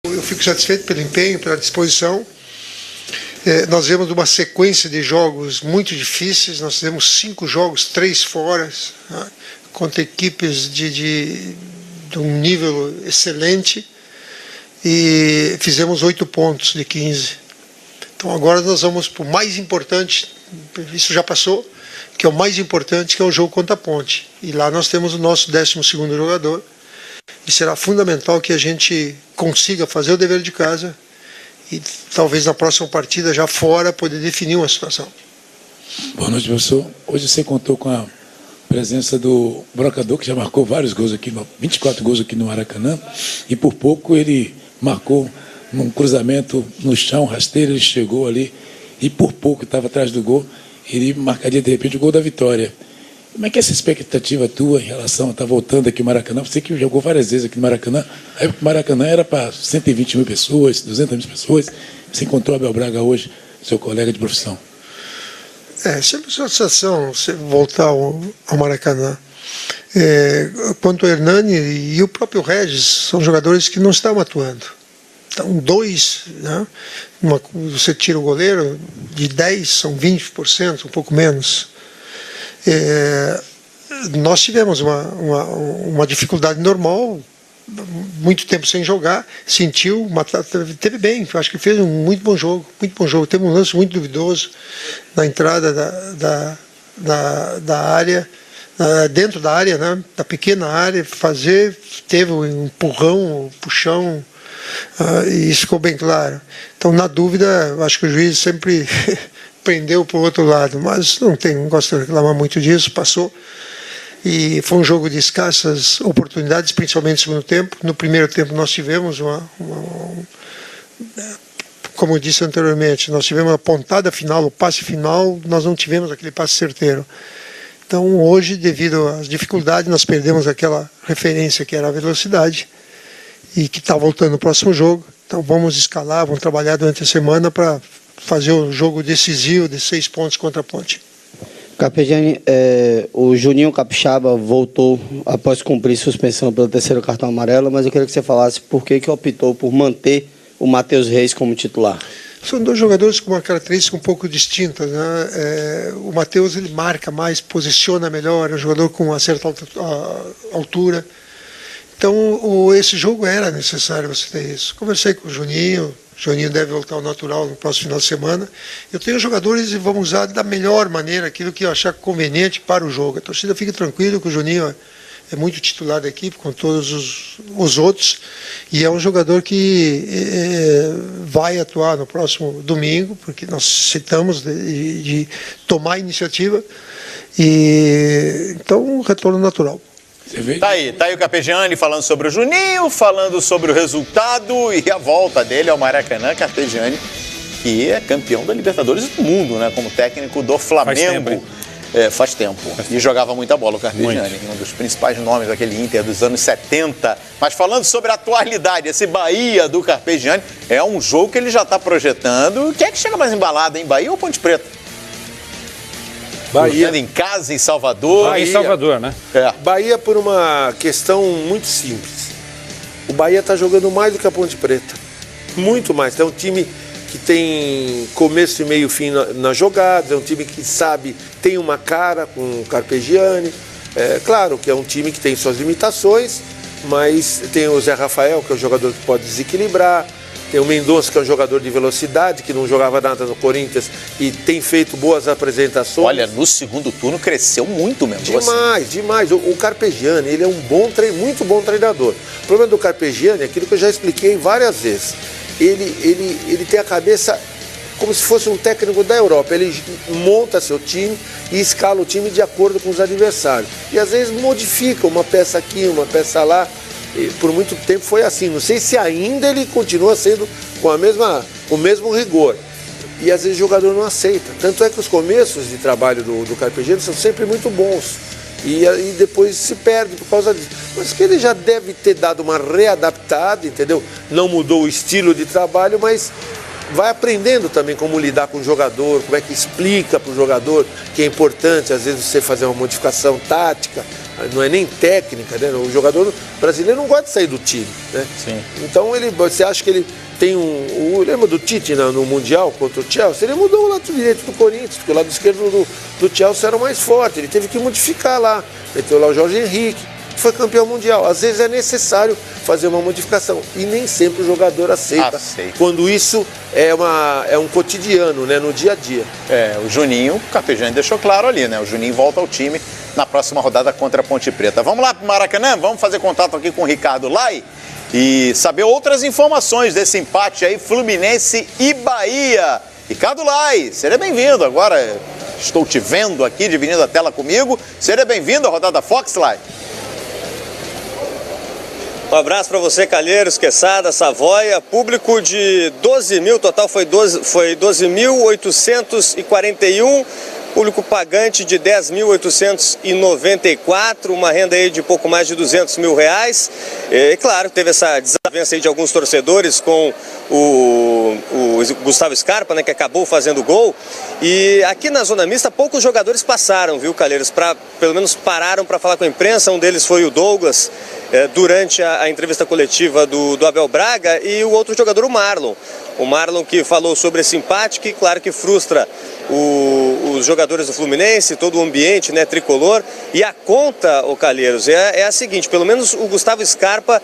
Eu fico satisfeito pelo empenho, pela disposição. Nós vemos uma sequência de jogos muito difíceis. Nós fizemos 5 jogos, 3 fora, né, contra equipes de um nível excelente, e fizemos 8 pontos de 15. Então agora nós vamos para o mais importante, isso já passou, que é o mais importante, que é o jogo contra a Ponte. E lá nós temos o nosso 12º jogador, e será fundamental que a gente consiga fazer o dever de casa e talvez na próxima partida, já fora, poder definir uma situação. Boa noite, professor. Hoje você contou com a presença do Brocador, que já marcou vários gols aqui, 24 gols aqui no Maracanã, e por pouco ele marcou num cruzamento no chão, rasteiro, ele chegou ali, e por pouco estava atrás do gol, ele marcaria de repente o gol da vitória. Como é que é essa expectativa tua em relação a estar voltando aqui no Maracanã? Você que jogou várias vezes aqui no Maracanã. Aí o Maracanã era para 120 mil pessoas, 200 mil pessoas. Você encontrou Abel Braga hoje, seu colega de profissão. Sempre uma satisfação você voltar ao Maracanã. Quanto ao Hernani e o próprio Regis, são jogadores que não estavam atuando. Então, 2, né? Você tira o goleiro, de 10 são 20%, um pouco menos. Nós tivemos uma dificuldade normal, muito tempo sem jogar, sentiu, teve bem, acho que fez um muito bom jogo. Teve um lance muito duvidoso na entrada da área, dentro da área, né, da pequena área, teve um empurrão, um puxão, e isso ficou bem claro. Então, na dúvida, acho que o juiz sempre prendeu para o outro lado, mas não gosto de reclamar muito disso, passou. E foi um jogo de escassas oportunidades, principalmente no segundo tempo. No primeiro tempo nós tivemos como eu disse anteriormente, nós tivemos a pontada final, o passe final, nós não tivemos aquele passe certeiro. Então hoje, devido às dificuldades, nós perdemos aquela referência que era a velocidade, e que está voltando no próximo jogo. Então vamos escalar, vamos trabalhar durante a semana para fazer o jogo decisivo de 6 pontos contra a Ponte. Carpegiani, o Juninho Capixaba voltou após cumprir suspensão pelo 3º cartão amarelo, mas eu queria que você falasse por que optou por manter o Matheus Reis como titular. São 2 jogadores com uma característica um pouco distinta, né? O Matheus, ele marca mais, posiciona melhor, é um jogador com uma certa altura. Então, esse jogo era necessário você ter isso. Conversei com o Juninho deve voltar ao natural no próximo final de semana. Eu tenho jogadores e vamos usar da melhor maneira aquilo que eu achar conveniente para o jogo. A torcida fica tranquila que o Juninho é muito titular da equipe, com todos os outros, e é um jogador que vai atuar no próximo domingo, porque nós citamos de tomar a iniciativa, e então um retorno natural. Tá aí o Carpegiani falando sobre o Juninho, falando sobre o resultado e a volta dele ao Maracanã. Carpegiani, que é campeão da Libertadores do mundo, né? Como técnico do Flamengo. Faz tempo. E jogava muita bola o Carpegiani, um dos principais nomes daquele Inter dos anos 70. Mas falando sobre a atualidade, esse Bahia do Carpegiani, é um jogo que ele já está projetando. Quem é que chega mais embalado, hein? Bahia ou Ponte Preta? Bahia. Em casa, em Salvador. Bahia. Em Salvador, né? Bahia por uma questão muito simples. O Bahia está jogando mais do que a Ponte Preta. Muito mais. É um time que tem começo e meio fim na jogada, é um time que sabe, tem uma cara com o Carpegiani. Claro que é um time que tem suas limitações, mas tem o Zé Rafael, que é um jogador que pode desequilibrar. Tem o Mendonça, que é um jogador de velocidade, que não jogava nada no Corinthians e tem feito boas apresentações. Olha, no segundo turno cresceu muito o Mendonça. Demais. O Carpegiani, ele é um muito bom treinador. O problema do Carpegiani é aquilo que eu já expliquei várias vezes. Ele tem a cabeça como se fosse um técnico da Europa. Ele monta seu time e escala o time de acordo com os adversários. E às vezes modifica uma peça aqui, uma peça lá. E por muito tempo foi assim. Não sei se ainda ele continua sendo com o mesmo rigor. E às vezes o jogador não aceita. Tanto é que os começos de trabalho do Carpegiani são sempre muito bons. E depois se perde por causa disso. Mas que ele já deve ter dado uma readaptada, entendeu? Não mudou o estilo de trabalho, mas vai aprendendo também como lidar com o jogador, como é que explica para o jogador que é importante, às vezes, você fazer uma modificação tática. não é nem técnica, né? O jogador brasileiro não gosta de sair do time, né? Sim. Então você acha que ele tem lembra do Tite no Mundial contra o Chelsea? Ele mudou o lado direito do Corinthians, porque o lado esquerdo do Chelsea era o mais forte, ele teve que modificar lá, meteu lá o Jorge Henrique, que foi campeão mundial. Às vezes é necessário fazer uma modificação e nem sempre o jogador aceita. Quando isso é um cotidiano, né, no dia a dia. O Juninho, o Carpegiani deixou claro ali, né? O Juninho volta ao time na próxima rodada contra a Ponte Preta. Vamos lá para o Maracanã, vamos fazer contato aqui com o Ricardo Lai e saber outras informações desse empate aí, Fluminense e Bahia. Ricardo Lai, seja bem-vindo. Agora estou te vendo aqui, dividindo a tela comigo. Seja bem-vindo à rodada Fox, Lai. Um abraço para você, Calheiros, Quesada, Savoia. Público de 12 mil, total foi 12.841. Público pagante de 10.894, uma renda aí de pouco mais de R$200 mil. E claro, teve essa desavença aí de alguns torcedores com o Gustavo Scarpa, né, que acabou fazendo gol. E aqui na zona mista, poucos jogadores passaram, viu, Calheiros? Pelo menos pararam para falar com a imprensa. Um deles foi o Douglas, durante a entrevista coletiva do Abel Braga, e o outro jogador, o Marlon. O Marlon, que falou sobre esse empate, que claro que frustra os jogadores do Fluminense, todo o ambiente, né, tricolor. E a conta, Calheiros, é a seguinte: pelo menos o Gustavo Scarpa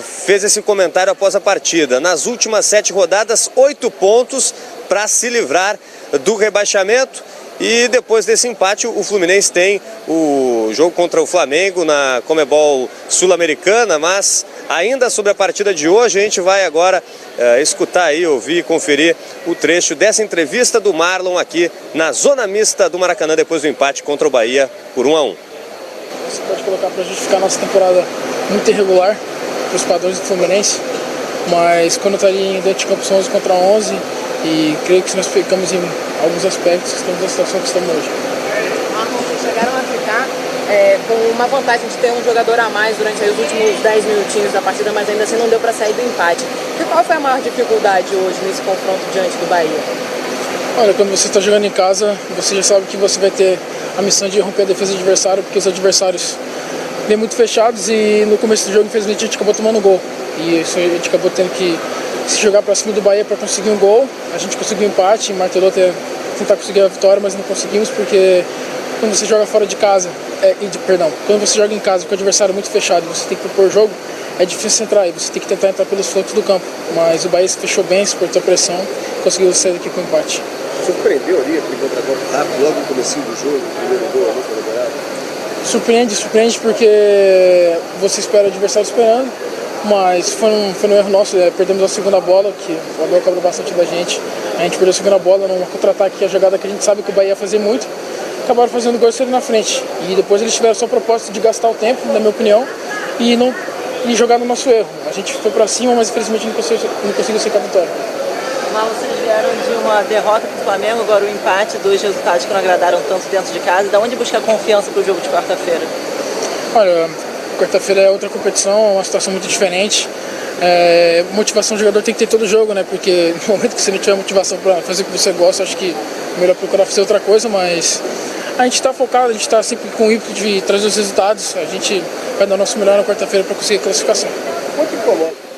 fez esse comentário após a partida. Nas últimas 7 rodadas, 8 pontos para se livrar do rebaixamento. E depois desse empate, o Fluminense tem o jogo contra o Flamengo na Conmebol Sul-Americana. Mas ainda sobre a partida de hoje, a gente vai agora escutar aí, ouvir e conferir o trecho dessa entrevista do Marlon aqui na zona mista do Maracanã, depois do empate contra o Bahia por 1-1. Você pode colocar para justificar nossa temporada muito irregular para os padrões do Fluminense, mas quando está ali dentro de campo são 11 contra 11, e creio que nós ficamos em alguns aspectos que estamos na situação que estamos hoje. Vocês chegaram a ficar com uma vantagem de ter um jogador a mais durante os últimos 10 minutinhos da partida, mas ainda assim não deu para sair do empate. E qual foi a maior dificuldade hoje nesse confronto diante do Bahia? Olha, quando você está jogando em casa, você já sabe que você vai ter a missão de romper a defesa do adversário, porque os adversários vêm muito fechados, e no começo do jogo, infelizmente, a gente acabou tomando gol. E isso a gente acabou tendo que se jogar para cima do Bahia para conseguir um gol. A gente conseguiu um empate, martelou tentar conseguir a vitória, mas não conseguimos, porque quando você joga fora de casa, quando você joga em casa com o adversário muito fechado, você tem que propor o jogo, é difícil entrar aí, você tem que tentar entrar pelos flancos do campo. Mas o Bahia se fechou bem, suportou a pressão, conseguiu sair daqui com o empate. Surpreendeu ali aquele contra-golpe rápido, logo no comecinho do jogo, o primeiro gol ali pela goleada? Surpreende porque você espera o adversário esperando, mas foi um erro nosso. Perdemos a segunda bola, que o Abel cobrou bastante da gente. A gente perdeu a segunda bola num contra-ataque, a jogada que a gente sabe que o Bahia ia fazer muito. Acabaram fazendo gol e saíram na frente. E depois eles tiveram só a proposta de gastar o tempo, na minha opinião, e jogar no nosso erro. A gente foi pra cima, mas infelizmente não conseguiu secar a vitória. Mas vocês vieram de uma derrota para o Flamengo, agora o empate, 2 resultados que não agradaram tanto dentro de casa. Da onde buscar confiança para o jogo de quarta-feira? Olha, quarta-feira é outra competição, é uma situação muito diferente. Motivação do jogador tem que ter todo jogo, né? Porque no momento que você não tiver motivação para fazer o que você gosta, acho que é melhor procurar fazer outra coisa, mas a gente está focado, a gente está sempre com o ímpeto de trazer os resultados. A gente vai dar o nosso melhor na quarta-feira para conseguir a classificação. Muito incomoda.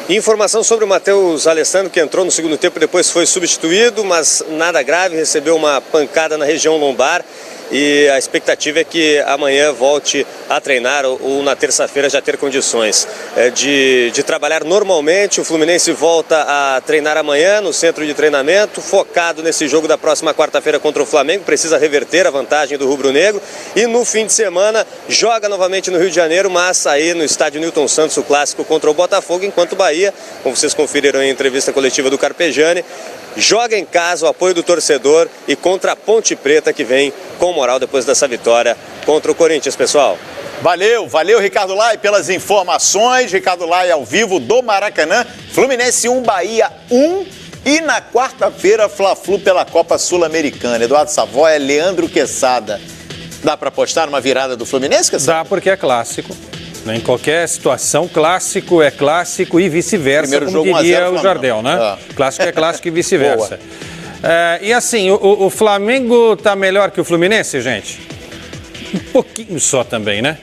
Informação sobre o Matheus Alessandro, que entrou no segundo tempo e depois foi substituído, mas nada grave, recebeu uma pancada na região lombar. E a expectativa é que amanhã volte a treinar ou na terça-feira já ter condições de trabalhar normalmente. O Fluminense volta a treinar amanhã no centro de treinamento, focado nesse jogo da próxima quarta-feira contra o Flamengo. Precisa reverter a vantagem do rubro-negro. E no fim de semana joga novamente no Rio de Janeiro, mas aí no estádio Newton Santos, o clássico contra o Botafogo, enquanto o Bahia, como vocês conferiram em entrevista coletiva do Carpegiani, joga em casa, o apoio do torcedor, e contra a Ponte Preta, que vem com moral depois dessa vitória contra o Corinthians, pessoal. Valeu Ricardo Lai pelas informações. Ricardo Lai ao vivo do Maracanã. Fluminense 1, Bahia 1. E na quarta-feira, Fla-Flu pela Copa Sul-Americana. Eduardo Savoia, Leandro Quesada. Dá para apostar numa virada do Fluminense, Quesada? Dá, porque é clássico. Em qualquer situação, clássico é clássico e vice-versa, como diria o Jardel, né? Clássico é clássico e vice-versa. E assim, o Flamengo tá melhor que o Fluminense, gente? Um pouquinho só também, né?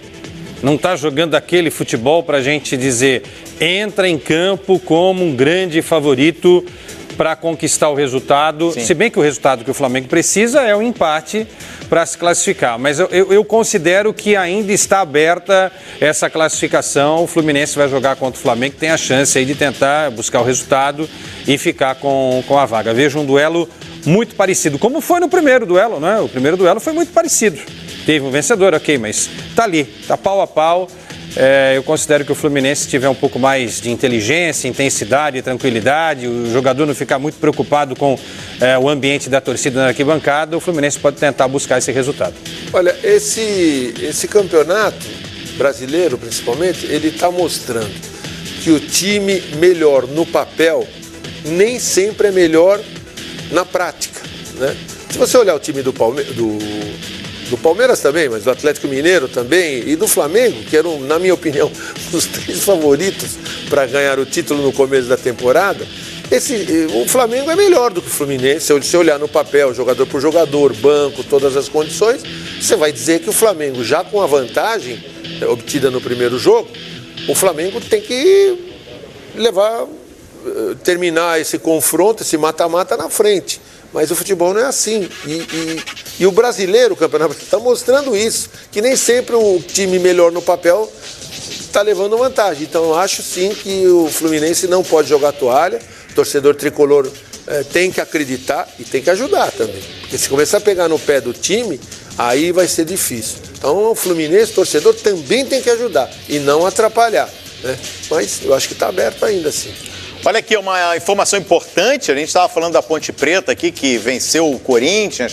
Não tá jogando aquele futebol pra gente dizer entra em campo como um grande favorito para conquistar o resultado. Sim. Se bem que o resultado que o Flamengo precisa é o empate para se classificar. Mas eu considero que ainda está aberta essa classificação. O Fluminense vai jogar contra o Flamengo, tem a chance aí de tentar buscar o resultado e ficar com a vaga. Vejo um duelo muito parecido, como foi no primeiro duelo, né? O primeiro duelo foi muito parecido. Teve um vencedor, ok, mas tá ali, tá pau a pau. Eu considero que o Fluminense tiver um pouco mais de inteligência, intensidade, tranquilidade, o jogador não ficar muito preocupado com o ambiente da torcida na arquibancada, o Fluminense pode tentar buscar esse resultado. Olha, esse campeonato brasileiro, principalmente, ele está mostrando que o time melhor no papel nem sempre é melhor na prática, né? Se você olhar o time do Palmeiras também, mas do Atlético Mineiro também e do Flamengo, que eram, na minha opinião, os 3 favoritos para ganhar o título no começo da temporada, o Flamengo é melhor do que o Fluminense. Se você olhar no papel, jogador por jogador, banco, todas as condições, você vai dizer que o Flamengo, já com a vantagem obtida no primeiro jogo, o Flamengo tem que terminar esse confronto, esse mata-mata na frente. Mas o futebol não é assim. E o brasileiro, o campeonato, está mostrando isso, que nem sempre o time melhor no papel está levando vantagem. Então eu acho sim que o Fluminense não pode jogar toalha, o torcedor tricolor tem que acreditar e tem que ajudar também. Porque se começar a pegar no pé do time, aí vai ser difícil. Então o Fluminense, o torcedor, também tem que ajudar e não atrapalhar, né? Mas eu acho que está aberto ainda sim. Olha aqui uma informação importante, a gente estava falando da Ponte Preta aqui, que venceu o Corinthians,